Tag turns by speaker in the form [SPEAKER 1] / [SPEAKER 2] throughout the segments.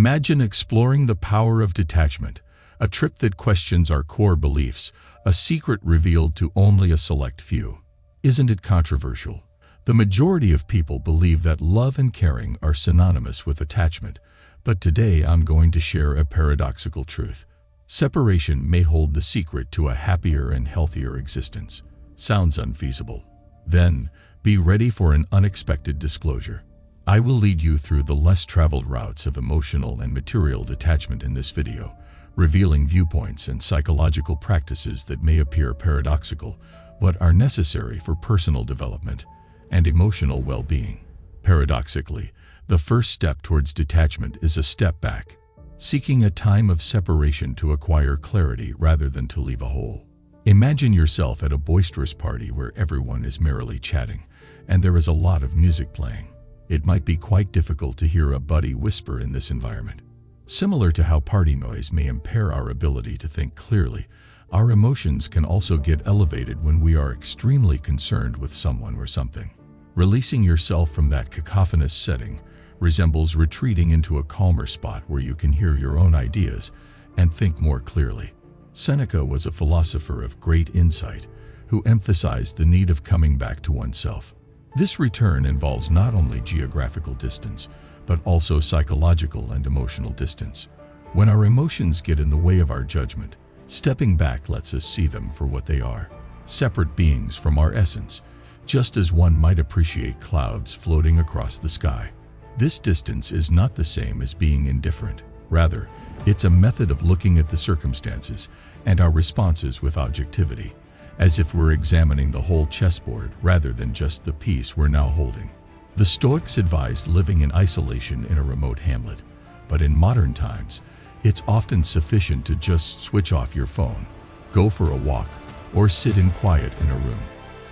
[SPEAKER 1] Imagine exploring the power of detachment, a trip that questions our core beliefs, a secret revealed to only a select few. Isn't it controversial? The majority of people believe that love and caring are synonymous with attachment, but today I'm going to share a paradoxical truth. Separation may hold the secret to a happier and healthier existence. Sounds unfeasible? Then, be ready for an unexpected disclosure. I will lead you through the less traveled routes of emotional and material detachment in this video, revealing viewpoints and psychological practices that may appear paradoxical, but are necessary for personal development and emotional well-being. Paradoxically, the first step towards detachment is a step back, seeking a time of separation to acquire clarity rather than to leave a hole. Imagine yourself at a boisterous party where everyone is merrily chatting, and there is a lot of music playing. It might be quite difficult to hear a buddy whisper in this environment. Similar to how party noise may impair our ability to think clearly, our emotions can also get elevated when we are extremely concerned with someone or something. Releasing yourself from that cacophonous setting resembles retreating into a calmer spot where you can hear your own ideas and think more clearly. Seneca was a philosopher of great insight who emphasized the need of coming back to oneself. This return involves not only geographical distance, but also psychological and emotional distance. When our emotions get in the way of our judgment, stepping back lets us see them for what they are, separate beings from our essence, just as one might appreciate clouds floating across the sky. This distance is not the same as being indifferent. Rather, it's a method of looking at the circumstances and our responses with objectivity, as if we're examining the whole chessboard rather than just the piece we're now holding. The Stoics advised living in isolation in a remote hamlet, but in modern times, it's often sufficient to just switch off your phone, go for a walk, or sit in quiet in a room.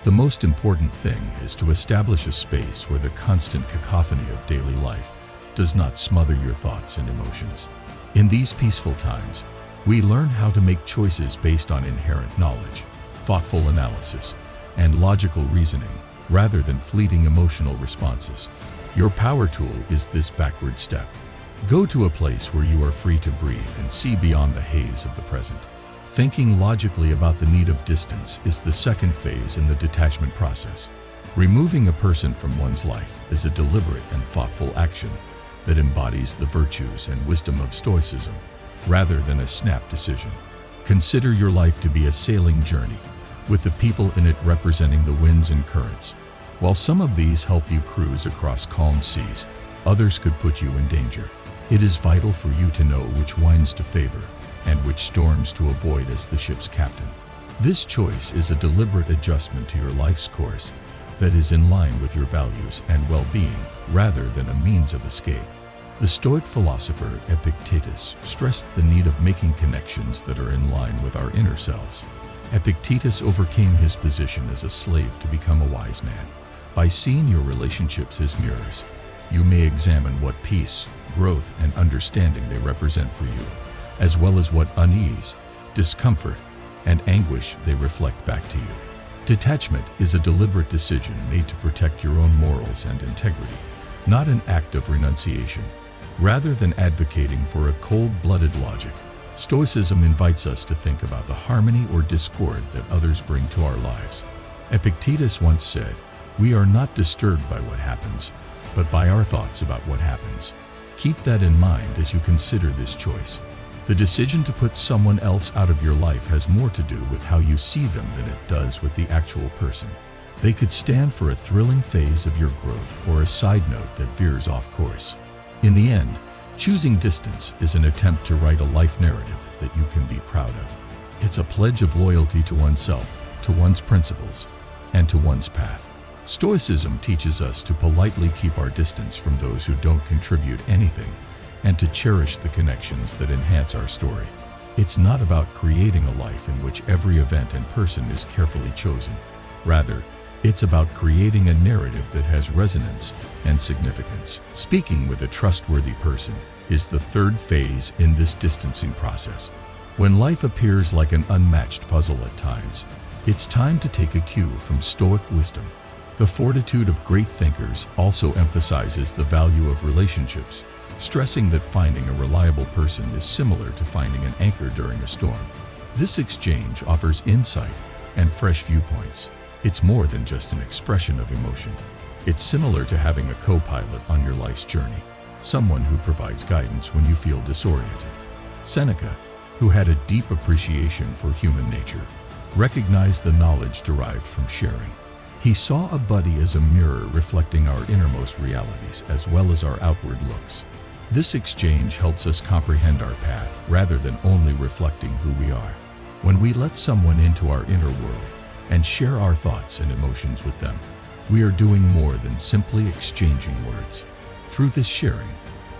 [SPEAKER 1] The most important thing is to establish a space where the constant cacophony of daily life does not smother your thoughts and emotions. In these peaceful times, we learn how to make choices based on inherent knowledge, thoughtful analysis, and logical reasoning, rather than fleeting emotional responses. Your power tool is this backward step. Go to a place where you are free to breathe and see beyond the haze of the present. Thinking logically about the need of distance is the second phase in the detachment process. Removing a person from one's life is a deliberate and thoughtful action that embodies the virtues and wisdom of Stoicism, rather than a snap decision. Consider your life to be a sailing journey, with the people in it representing the winds and currents. While some of these help you cruise across calm seas, others could put you in danger. It is vital for you to know which winds to favor and which storms to avoid as the ship's captain. This choice is a deliberate adjustment to your life's course that is in line with your values and well-being rather than a means of escape. The Stoic philosopher Epictetus stressed the need of making connections that are in line with our inner selves. Epictetus overcame his position as a slave to become a wise man. By seeing your relationships as mirrors, you may examine what peace, growth, and understanding they represent for you, as well as what unease, discomfort, and anguish they reflect back to you. Detachment is a deliberate decision made to protect your own morals and integrity, not an act of renunciation. Rather than advocating for a cold-blooded logic, Stoicism invites us to think about the harmony or discord that others bring to our lives. Epictetus once said, "We are not disturbed by what happens, but by our thoughts about what happens." Keep that in mind as you consider this choice. The decision to put someone else out of your life has more to do with how you see them than it does with the actual person. They could stand for a thrilling phase of your growth or a side note that veers off course. In the end, choosing distance is an attempt to write a life narrative that you can be proud of. It's a pledge of loyalty to oneself, to one's principles, and to one's path. Stoicism teaches us to politely keep our distance from those who don't contribute anything and to cherish the connections that enhance our story. It's not about creating a life in which every event and person is carefully chosen. Rather, it's about creating a narrative that has resonance and significance. Speaking with a trustworthy person is the third phase in this distancing process. When life appears like an unmatched puzzle at times, it's time to take a cue from Stoic wisdom. The fortitude of great thinkers also emphasizes the value of relationships, stressing that finding a reliable person is similar to finding an anchor during a storm. This exchange offers insight and fresh viewpoints. It's more than just an expression of emotion. It's similar to having a co-pilot on your life's journey, someone who provides guidance when you feel disoriented. Seneca, who had a deep appreciation for human nature, recognized the knowledge derived from sharing. He saw a buddy as a mirror reflecting our innermost realities as well as our outward looks. This exchange helps us comprehend our path rather than only reflecting who we are. When we let someone into our inner world and share our thoughts and emotions with them, we are doing more than simply exchanging words. Through this sharing,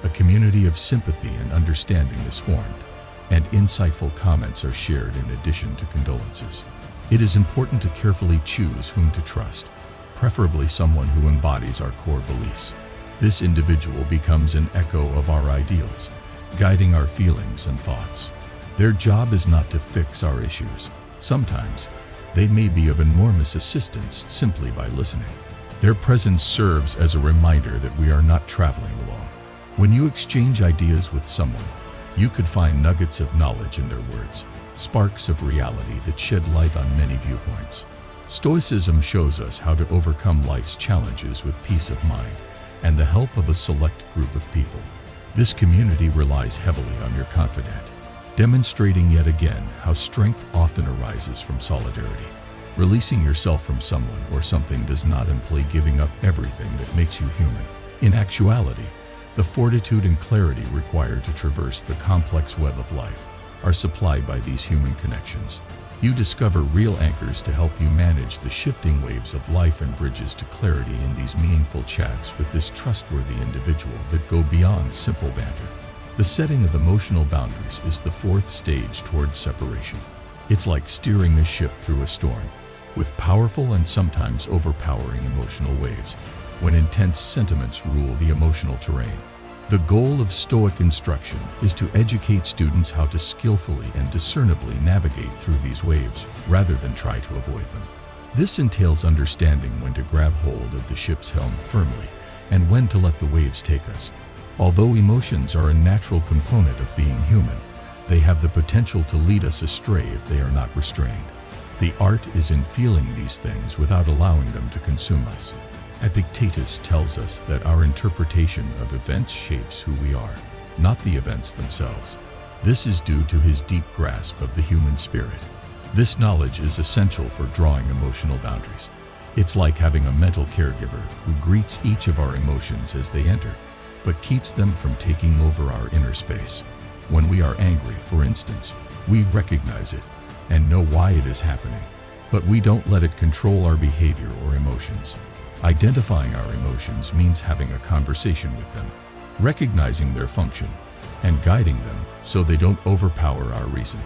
[SPEAKER 1] a community of sympathy and understanding is formed, and insightful comments are shared in addition to condolences. It is important to carefully choose whom to trust, preferably someone who embodies our core beliefs. This individual becomes an echo of our ideals, guiding our feelings and thoughts. Their job is not to fix our issues. Sometimes, they may be of enormous assistance simply by listening. Their presence serves as a reminder that we are not traveling alone. When you exchange ideas with someone, you could find nuggets of knowledge in their words, sparks of reality that shed light on many viewpoints. Stoicism shows us how to overcome life's challenges with peace of mind and the help of a select group of people. This community relies heavily on your confidence, demonstrating yet again how strength often arises from solidarity. Releasing yourself from someone or something does not imply giving up everything that makes you human. In actuality, the fortitude and clarity required to traverse the complex web of life are supplied by these human connections. You discover real anchors to help you manage the shifting waves of life and bridges to clarity in these meaningful chats with this trustworthy individual that go beyond simple banter. The setting of emotional boundaries is the fourth stage towards separation. It's like steering a ship through a storm, with powerful and sometimes overpowering emotional waves, when intense sentiments rule the emotional terrain. The goal of Stoic instruction is to educate students how to skillfully and discernibly navigate through these waves rather than try to avoid them. This entails understanding when to grab hold of the ship's helm firmly and when to let the waves take us. Although emotions are a natural component of being human, they have the potential to lead us astray if they are not restrained. The art is in feeling these things without allowing them to consume us. Epictetus tells us that our interpretation of events shapes who we are, not the events themselves. This is due to his deep grasp of the human spirit. This knowledge is essential for drawing emotional boundaries. It's like having a mental caregiver who greets each of our emotions as they enter, but keeps them from taking over our inner space. When we are angry, for instance, we recognize it and know why it is happening, but we don't let it control our behavior or emotions. Identifying our emotions means having a conversation with them, recognizing their function, and guiding them so they don't overpower our reason.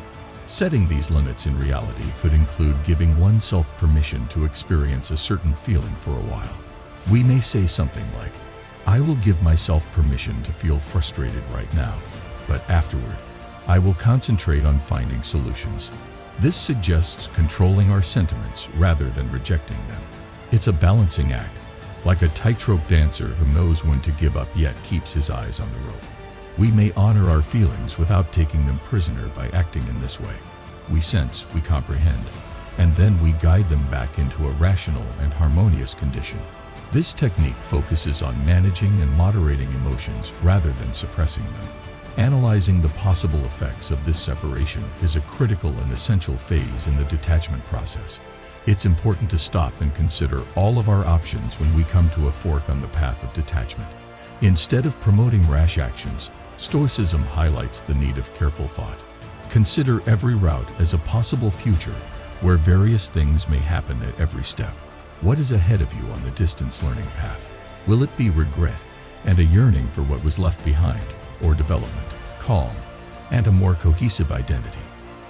[SPEAKER 1] Setting these limits in reality could include giving oneself permission to experience a certain feeling for a while. We may say something like, "I will give myself permission to feel frustrated right now, but afterward, I will concentrate on finding solutions." This suggests controlling our sentiments rather than rejecting them. It's a balancing act, like a tightrope dancer who knows when to give up yet keeps his eyes on the rope. We may honor our feelings without taking them prisoner by acting in this way. We sense, we comprehend, and then we guide them back into a rational and harmonious condition. This technique focuses on managing and moderating emotions rather than suppressing them. Analyzing the possible effects of this separation is a critical and essential phase in the detachment process. It's important to stop and consider all of our options when we come to a fork on the path of detachment. Instead of promoting rash actions, Stoicism highlights the need of careful thought. Consider every route as a possible future where various things may happen at every step. What is ahead of you on the distance learning path? Will it be regret and a yearning for what was left behind, or development, calm, and a more cohesive identity?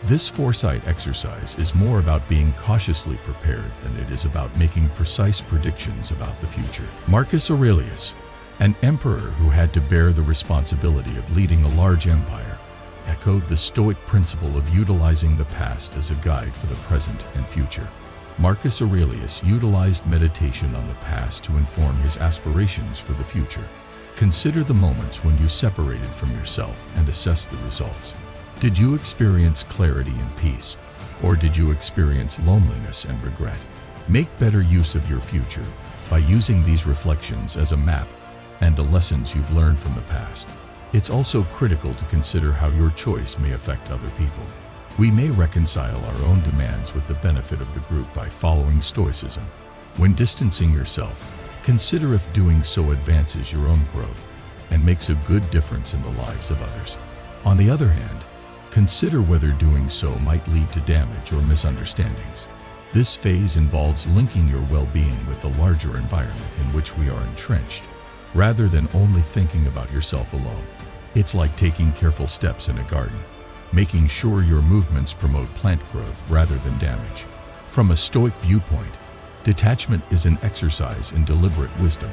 [SPEAKER 1] This foresight exercise is more about being cautiously prepared than it is about making precise predictions about the future. Marcus Aurelius, an emperor who had to bear the responsibility of leading a large empire, echoed the Stoic principle of utilizing the past as a guide for the present and future. Marcus Aurelius utilized meditation on the past to inform his aspirations for the future. Consider the moments when you separated from yourself and assess the results. Did you experience clarity and peace, or did you experience loneliness and regret? Make better use of your future by using these reflections as a map and the lessons you've learned from the past. It's also critical to consider how your choice may affect other people. We may reconcile our own demands with the benefit of the group by following Stoicism. When distancing yourself, consider if doing so advances your own growth and makes a good difference in the lives of others. On the other hand, consider whether doing so might lead to damage or misunderstandings. This phase involves linking your well-being with the larger environment in which we are entrenched, rather than only thinking about yourself alone. It's like taking careful steps in a garden, making sure your movements promote plant growth rather than damage. From a Stoic viewpoint, detachment is an exercise in deliberate wisdom,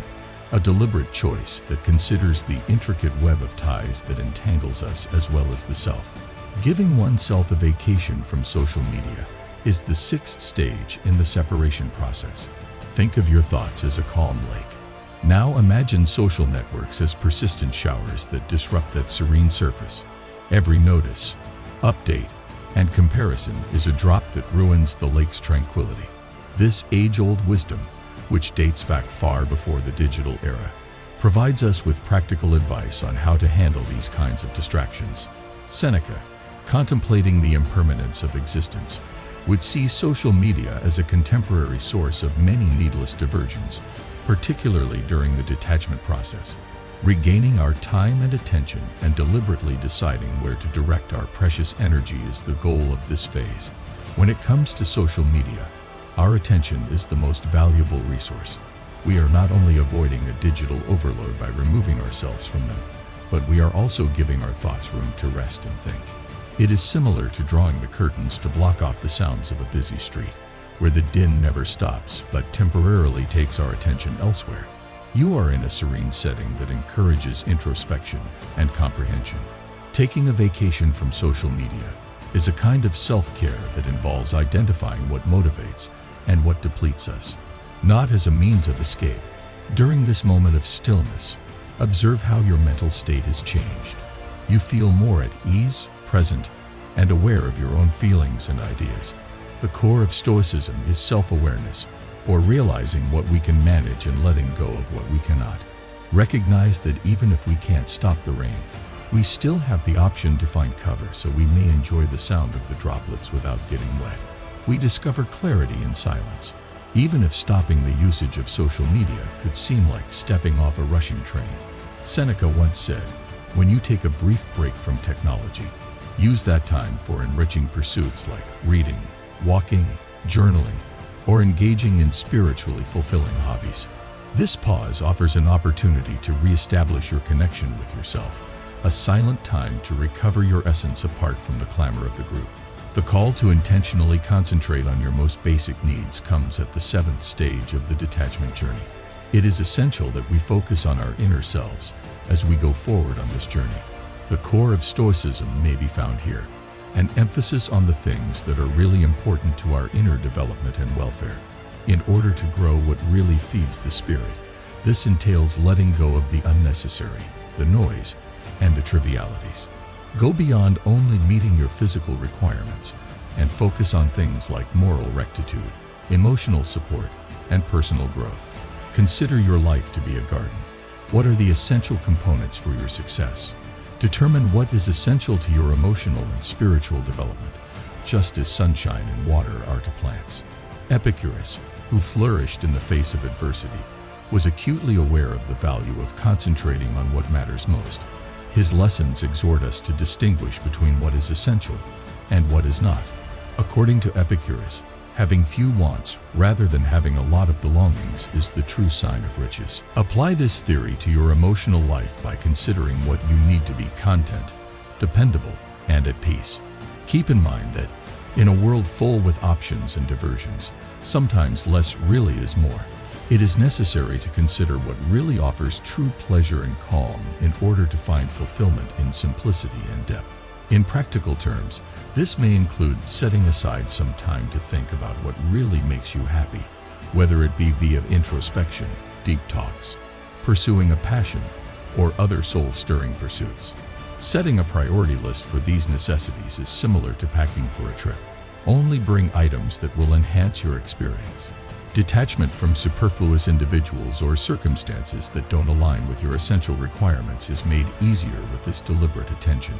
[SPEAKER 1] a deliberate choice that considers the intricate web of ties that entangles us as well as the self. Giving oneself a vacation from social media is the sixth stage in the separation process. Think of your thoughts as a calm lake. Now imagine social networks as persistent showers that disrupt that serene surface. Every notice, update, and comparison is a drop that ruins the lake's tranquility. This age-old wisdom, which dates back far before the digital era, provides us with practical advice on how to handle these kinds of distractions. Seneca, contemplating the impermanence of existence, would see social media as a contemporary source of many needless diversions, particularly during the detachment process. Regaining our time and attention and deliberately deciding where to direct our precious energy is the goal of this phase. When it comes to social media, our attention is the most valuable resource. We are not only avoiding a digital overload by removing ourselves from them, but we are also giving our thoughts room to rest and think. It is similar to drawing the curtains to block off the sounds of a busy street, where the din never stops but temporarily takes our attention elsewhere. You are in a serene setting that encourages introspection and comprehension. Taking a vacation from social media is a kind of self-care that involves identifying what motivates and what depletes us, not as a means of escape. During this moment of stillness, observe how your mental state has changed. You feel more at ease, present, and aware of your own feelings and ideas. The core of Stoicism is self-awareness, or realizing what we can manage and letting go of what we cannot. Recognize that even if we can't stop the rain, we still have the option to find cover so we may enjoy the sound of the droplets without getting wet. We discover clarity in silence, even if stopping the usage of social media could seem like stepping off a rushing train. Seneca once said, "When you take a brief break from technology, use that time for enriching pursuits like reading, walking, journaling, or engaging in spiritually fulfilling hobbies." This pause offers an opportunity to reestablish your connection with yourself, a silent time to recover your essence apart from the clamor of the group. The call to intentionally concentrate on your most basic needs comes at the seventh stage of the detachment journey. It is essential that we focus on our inner selves as we go forward on this journey. The core of Stoicism may be found here, an emphasis on the things that are really important to our inner development and welfare. In order to grow what really feeds the spirit, this entails letting go of the unnecessary, the noise, and the trivialities. Go beyond only meeting your physical requirements and focus on things like moral rectitude, emotional support, and personal growth. Consider your life to be a garden. What are the essential components for your success? Determine what is essential to your emotional and spiritual development, just as sunshine and water are to plants. Epicurus, who flourished in the face of adversity, was acutely aware of the value of concentrating on what matters most. His lessons exhort us to distinguish between what is essential and what is not. According to Epicurus, having few wants rather than having a lot of belongings is the true sign of riches. Apply this theory to your emotional life by considering what you need to be content, dependable, and at peace. Keep in mind that, in a world full with options and diversions, sometimes less really is more. It is necessary to consider what really offers true pleasure and calm in order to find fulfillment in simplicity and depth. In practical terms, this may include setting aside some time to think about what really makes you happy, whether it be via introspection, deep talks, pursuing a passion, or other soul-stirring pursuits. Setting a priority list for these necessities is similar to packing for a trip. Only bring items that will enhance your experience. Detachment from superfluous individuals or circumstances that don't align with your essential requirements is made easier with this deliberate attention.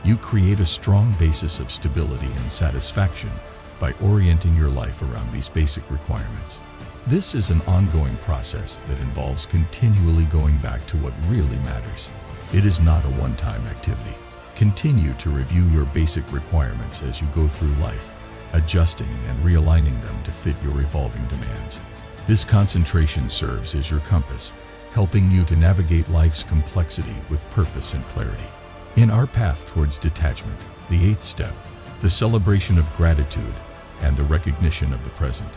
[SPEAKER 1] You create a strong basis of stability and satisfaction by orienting your life around these basic requirements. This is an ongoing process that involves continually going back to what really matters. It is not a one-time activity. Continue to review your basic requirements as you go through life, adjusting and realigning them to fit your evolving demands. This concentration serves as your compass, helping you to navigate life's complexity with purpose and clarity. In our path towards detachment, the 8th step, the celebration of gratitude and the recognition of the present,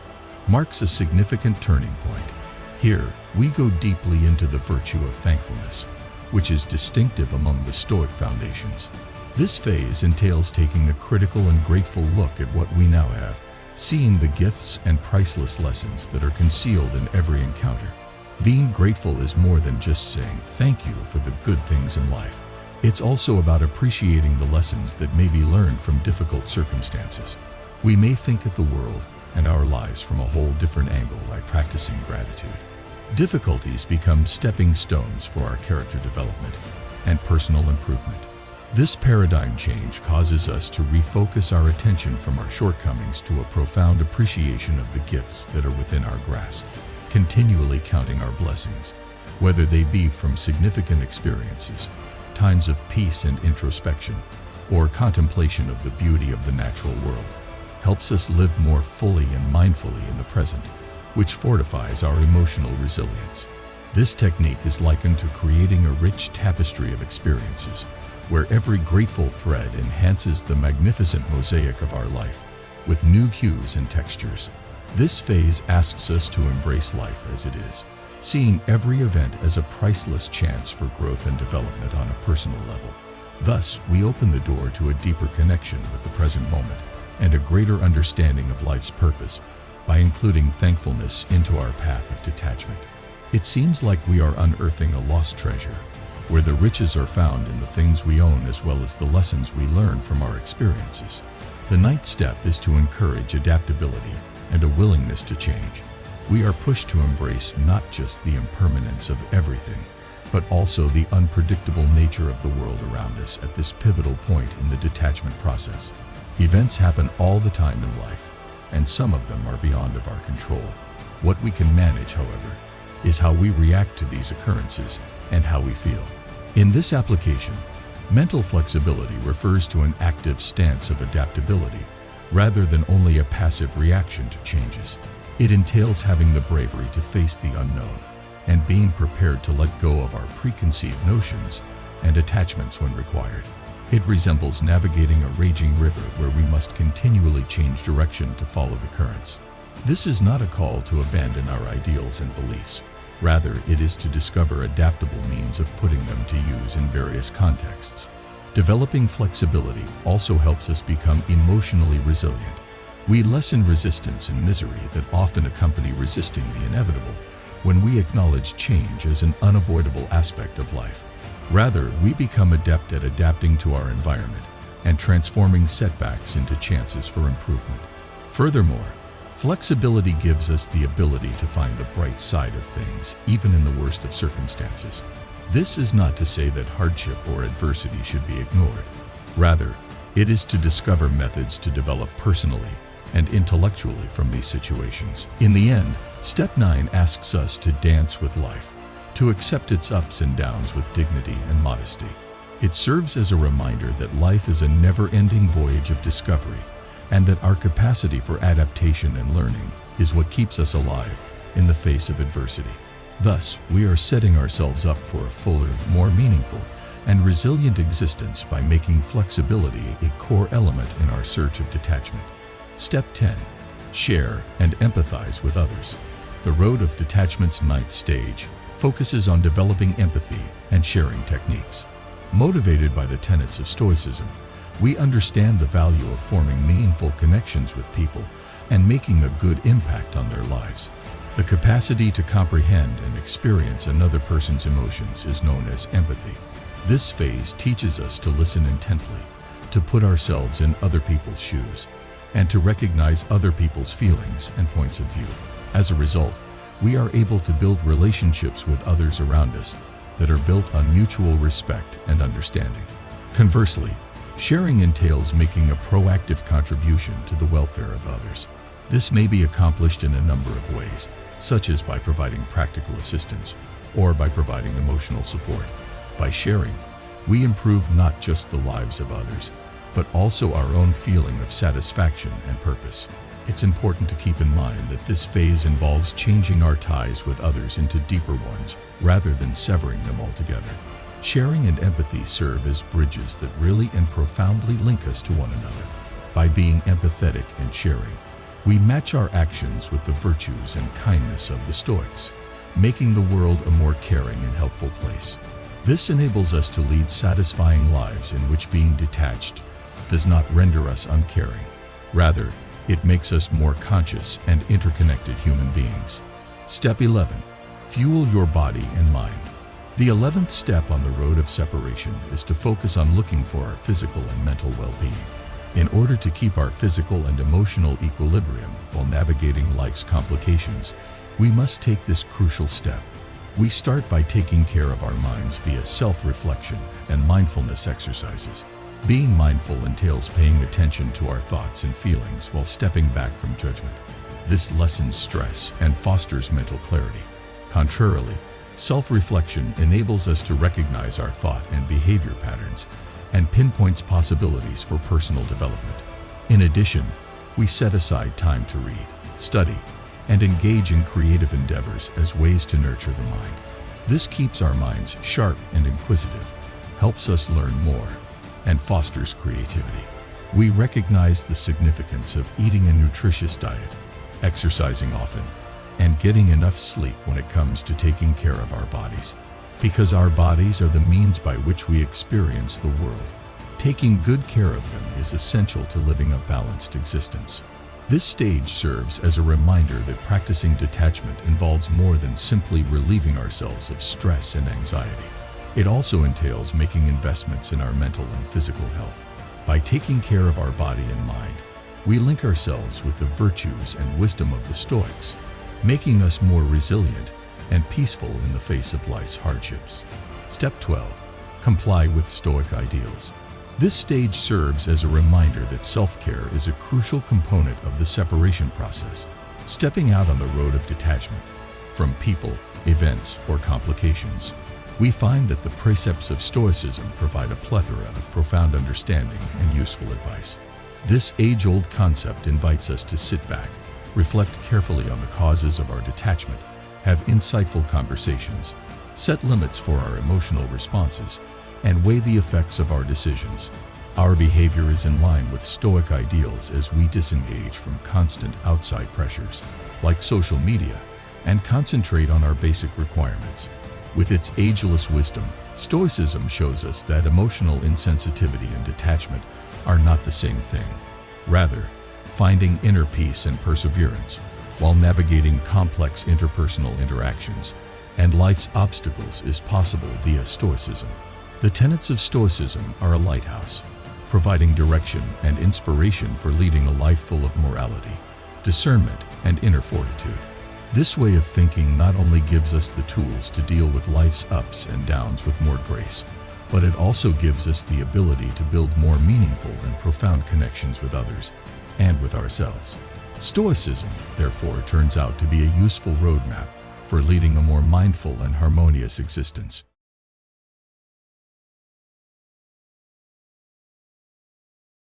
[SPEAKER 1] marks a significant turning point. Here, we go deeply into the virtue of thankfulness, which is distinctive among the Stoic foundations. This phase entails taking a critical and grateful look at what we now have, seeing the gifts and priceless lessons that are concealed in every encounter. Being grateful is more than just saying thank you for the good things in life. It's also about appreciating the lessons that may be learned from difficult circumstances. We may think at the world and our lives from a whole different angle by practicing gratitude. Difficulties become stepping stones for our character development and personal improvement. This paradigm change causes us to refocus our attention from our shortcomings to a profound appreciation of the gifts that are within our grasp, continually counting our blessings, whether they be from significant experiences, times of peace and introspection, or contemplation of the beauty of the natural world, helps us live more fully and mindfully in the present, which fortifies our emotional resilience. This technique is likened to creating a rich tapestry of experiences, where every grateful thread enhances the magnificent mosaic of our life with new hues and textures. This phase asks us to embrace life as it is, seeing every event as a priceless chance for growth and development on a personal level. Thus, we open the door to a deeper connection with the present moment and a greater understanding of life's purpose by including thankfulness into our path of detachment. It seems like we are unearthing a lost treasure, where the riches are found in the things we own as well as the lessons we learn from our experiences. The 9th step is to encourage adaptability and a willingness to change. We are pushed to embrace not just the impermanence of everything, but also the unpredictable nature of the world around us at this pivotal point in the detachment process. Events happen all the time in life, and some of them are beyond of our control. What we can manage, however, is how we react to these occurrences and how we feel. In this application, mental flexibility refers to an active stance of adaptability rather than only a passive reaction to changes. It entails having the bravery to face the unknown and being prepared to let go of our preconceived notions and attachments when required. It resembles navigating a raging river where we must continually change direction to follow the currents. This is not a call to abandon our ideals and beliefs. Rather, it is to discover adaptable means of putting them to use in various contexts. Developing flexibility also helps us become emotionally resilient. We lessen resistance and misery that often accompany resisting the inevitable when we acknowledge change as an unavoidable aspect of life. Rather, we become adept at adapting to our environment and transforming setbacks into chances for improvement. Furthermore, flexibility gives us the ability to find the bright side of things, even in the worst of circumstances. This is not to say that hardship or adversity should be ignored. Rather, it is to discover methods to develop personally and intellectually from these situations. In the end, Step 9 asks us to dance with life, to accept its ups and downs with dignity and modesty. It serves as a reminder that life is a never-ending voyage of discovery, and that our capacity for adaptation and learning is what keeps us alive in the face of adversity. Thus, we are setting ourselves up for a fuller, more meaningful, and resilient existence by making flexibility a core element in our search of detachment. Step 10. Share and empathize with others. The road of detachment's 9th stage focuses on developing empathy and sharing techniques. Motivated by the tenets of Stoicism, We understand the value of forming meaningful connections with people and making a good impact on their lives. The capacity to comprehend and experience another person's emotions is known as empathy. This phase teaches us to listen intently, to put ourselves in other people's shoes, and to recognize other people's feelings and points of view. As a result, we are able to build relationships with others around us that are built on mutual respect and understanding. Conversely, sharing entails making a proactive contribution to the welfare of others. This may be accomplished in a number of ways, such as by providing practical assistance or by providing emotional support. By sharing, we improve not just the lives of others, but also our own feeling of satisfaction and purpose. It's important to keep in mind that this phase involves changing our ties with others into deeper ones rather than severing them altogether. Sharing and empathy serve as bridges that really and profoundly link us to one another. By being empathetic and sharing, we match our actions with the virtues and kindness of the Stoics, making the world a more caring and helpful place. This enables us to lead satisfying lives in which being detached does not render us uncaring. Rather, it makes us more conscious and interconnected human beings. Step 11. Fuel your body and mind. The 11th step on the road of separation is to focus on looking for our physical and mental well-being. In order to keep our physical and emotional equilibrium while navigating life's complications, we must take this crucial step. We start by taking care of our minds via self-reflection and mindfulness exercises. Being mindful entails paying attention to our thoughts and feelings while stepping back from judgment. This lessens stress and fosters mental clarity. Contrarily, self-reflection enables us to recognize our thought and behavior patterns and pinpoints possibilities for personal development. In addition, we set aside time to read, study, and engage in creative endeavors as ways to nurture the mind. This keeps our minds sharp and inquisitive, helps us learn more, and fosters creativity. We recognize the significance of eating a nutritious diet, exercising often, and getting enough sleep when it comes to taking care of our bodies. Because our bodies are the means by which we experience the world, taking good care of them is essential to living a balanced existence. This stage serves as a reminder that practicing detachment involves more than simply relieving ourselves of stress and anxiety. It also entails making investments in our mental and physical health. By taking care of our body and mind, we link ourselves with the virtues and wisdom of the Stoics, making us more resilient and peaceful in the face of life's hardships. Step 12. Comply with Stoic ideals. This stage serves as a reminder that self-care is a crucial component of the separation process. Stepping out on the road of detachment from people, events, or complications, we find that the precepts of Stoicism provide a plethora of profound understanding and useful advice. This age-old concept invites us to sit back, reflect carefully on the causes of our detachment, have insightful conversations, set limits for our emotional responses, and weigh the effects of our decisions. Our behavior is in line with Stoic ideals as we disengage from constant outside pressures, like social media, and concentrate on our basic requirements. With its ageless wisdom, Stoicism shows us that emotional insensitivity and detachment are not the same thing. Rather, finding inner peace and perseverance while navigating complex interpersonal interactions and life's obstacles is possible via Stoicism. The tenets of Stoicism are a lighthouse, providing direction and inspiration for leading a life full of morality, discernment, and inner fortitude. This way of thinking not only gives us the tools to deal with life's ups and downs with more grace, but it also gives us the ability to build more meaningful and profound connections with others and with ourselves. Stoicism, therefore, turns out to be a useful roadmap for leading a more mindful and harmonious existence.